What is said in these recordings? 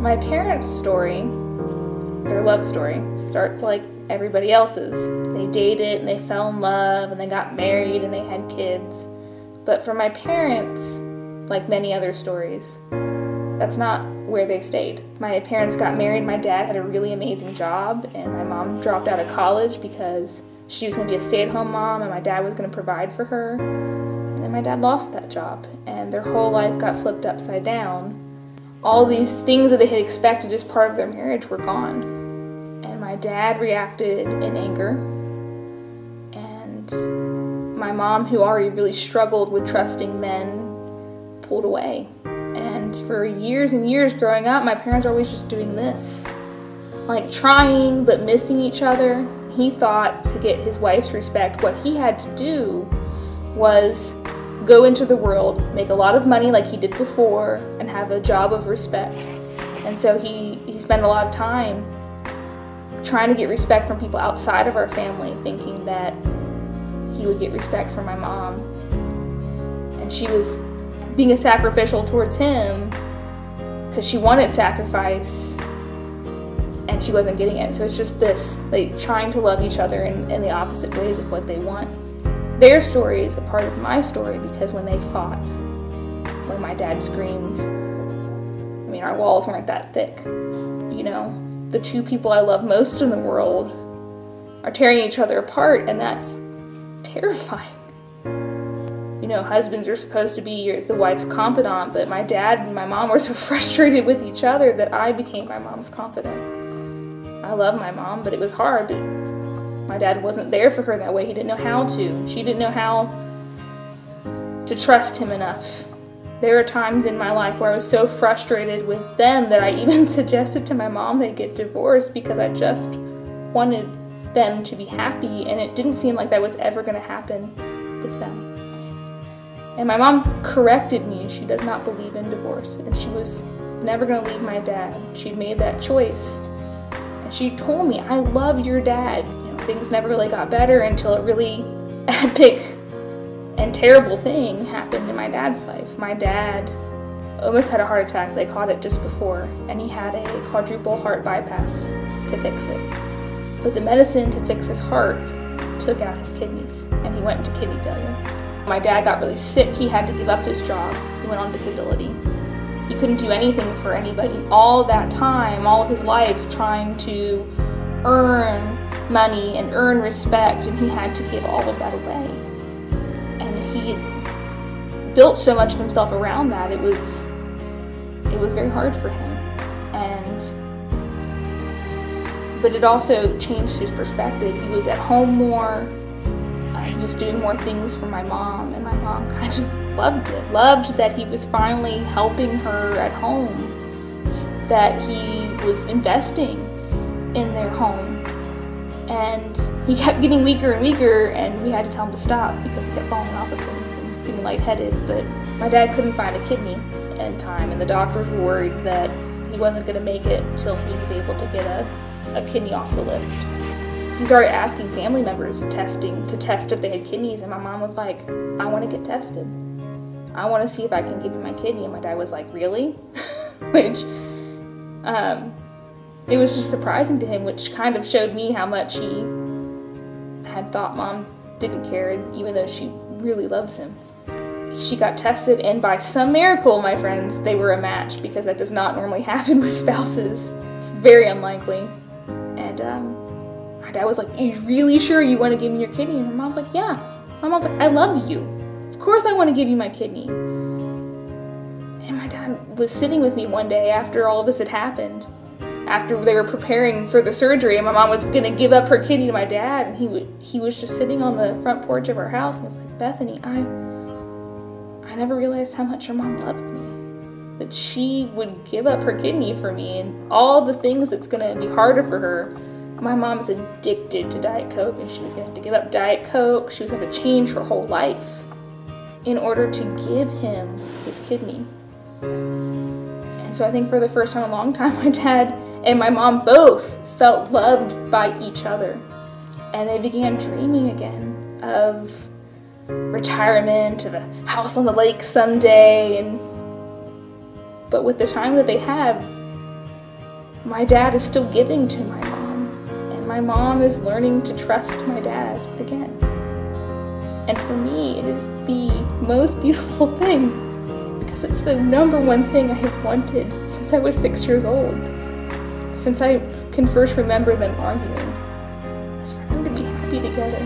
My parents' story, their love story, starts like everybody else's. They dated and they fell in love and they got married and they had kids. But for my parents, like many other stories, that's not where they stayed. My parents got married, my dad had a really amazing job, and my mom dropped out of college because she was going to be a stay-at-home mom and my dad was going to provide for her. And then my dad lost that job and their whole life got flipped upside down. All these things that they had expected as part of their marriage were gone. And my dad reacted in anger. And my mom, who already really struggled with trusting men, pulled away. And for years and years growing up, my parents were always just doing this. Like trying but missing each other. He thought to get his wife's respect, what he had to do was go into the world, make a lot of money like he did before, and have a job of respect. And so he spent a lot of time trying to get respect from people outside of our family, thinking that he would get respect from my mom. And she was being sacrificial towards him because she wanted sacrifice and she wasn't getting it. So it's just this, like, trying to love each other in the opposite ways of what they want. Their story is a part of my story because when they fought, when my dad screamed, I mean, our walls weren't that thick. You know, the two people I love most in the world are tearing each other apart, and that's terrifying. You know, husbands are supposed to be the wife's confidant, but my dad and my mom were so frustrated with each other that I became my mom's confidant. I love my mom, but it was hard. But my dad wasn't there for her that way. He didn't know how to. She didn't know how to trust him enough. There are times in my life where I was so frustrated with them that I even suggested to my mom they get divorced because I just wanted them to be happy, and it didn't seem like that was ever going to happen with them. And my mom corrected me. She does not believe in divorce, and she was never going to leave my dad. She'd made that choice. And she told me, I love your dad. You know, things never really got better until a really epic and terrible thing happened in my dad's life. My dad almost had a heart attack. They caught it just before, and he had a quadruple heart bypass to fix it. But the medicine to fix his heart took out his kidneys, and he went into kidney failure. My dad got really sick. He had to give up his job. He went on disability. He couldn't do anything for anybody. All that time, all of his life, trying to earn money and earn respect, and he had to give all of that away. And he had built so much of himself around that, it was very hard for him. But it also changed his perspective. He was at home more. He was doing more things for my mom, and my mom kind of loved it. Loved that he was finally helping her at home, that he was investing in their home. And he kept getting weaker and weaker, and we had to tell him to stop because he kept falling off of things and getting lightheaded. But my dad couldn't find a kidney in time, and the doctors were worried that he wasn't going to make it until he was able to get a kidney off the list. He started asking family members to test if they had kidneys, and my mom was like, I want to get tested. I want to see if I can give you my kidney. And my dad was like, really? Which, it was just surprising to him, which kind of showed me how much he had thought mom didn't care, even though she really loves him. She got tested, and by some miracle, my friends, they were a match, because that does not normally happen with spouses. It's very unlikely. And my dad was like, are you really sure you want to give me your kidney? And my mom's like, yeah. My mom's like, I love you. Of course I want to give you my kidney. And my dad was sitting with me one day after all of this had happened, after they were preparing for the surgery, and my mom was going to give up her kidney to my dad, and he was just sitting on the front porch of our house, and he's like, Bethany, I never realized how much your mom loved me. That she would give up her kidney for me, and all the things that's going to be harder for her. My mom is addicted to Diet Coke, and she was going to have to give up Diet Coke. She was going to change her whole life in order to give him his kidney. And so I think for the first time in a long time, my dad and my mom both felt loved by each other. And they began dreaming again of retirement, to the house on the lake someday. But with the time that they have, my dad is still giving to my mom, and my mom is learning to trust my dad again. And for me, it is the most beautiful thing, because it's the number one thing I have wanted since I was 6 years old, since I can first remember them arguing, is for them to be happy together.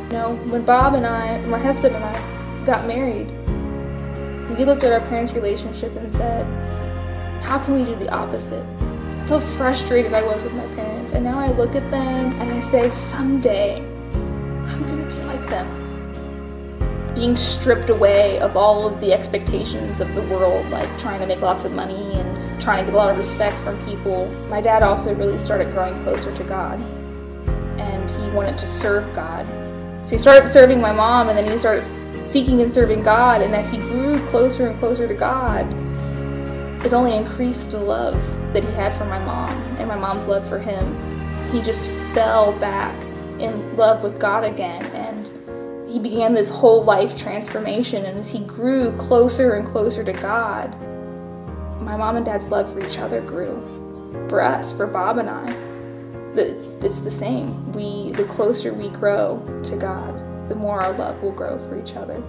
You know, when Bob and I, my husband and I, got married, we looked at our parents' relationship and said, how can we do the opposite? That's how frustrated I was with my parents. And now I look at them and I say, someday, I'm gonna be like them. Being stripped away of all of the expectations of the world, like trying to make lots of money and trying to get a lot of respect from people. My dad also really started growing closer to God, and he wanted to serve God. So he started serving my mom, and then he started seeking and serving God, and as he grew closer and closer to God, it only increased the love that he had for my mom and my mom's love for him. He just fell back in love with God again, and he began this whole life transformation. And as he grew closer and closer to God, my mom and dad's love for each other grew. For us, for Bob and I, it's the same. The closer we grow to God, the more our love will grow for each other.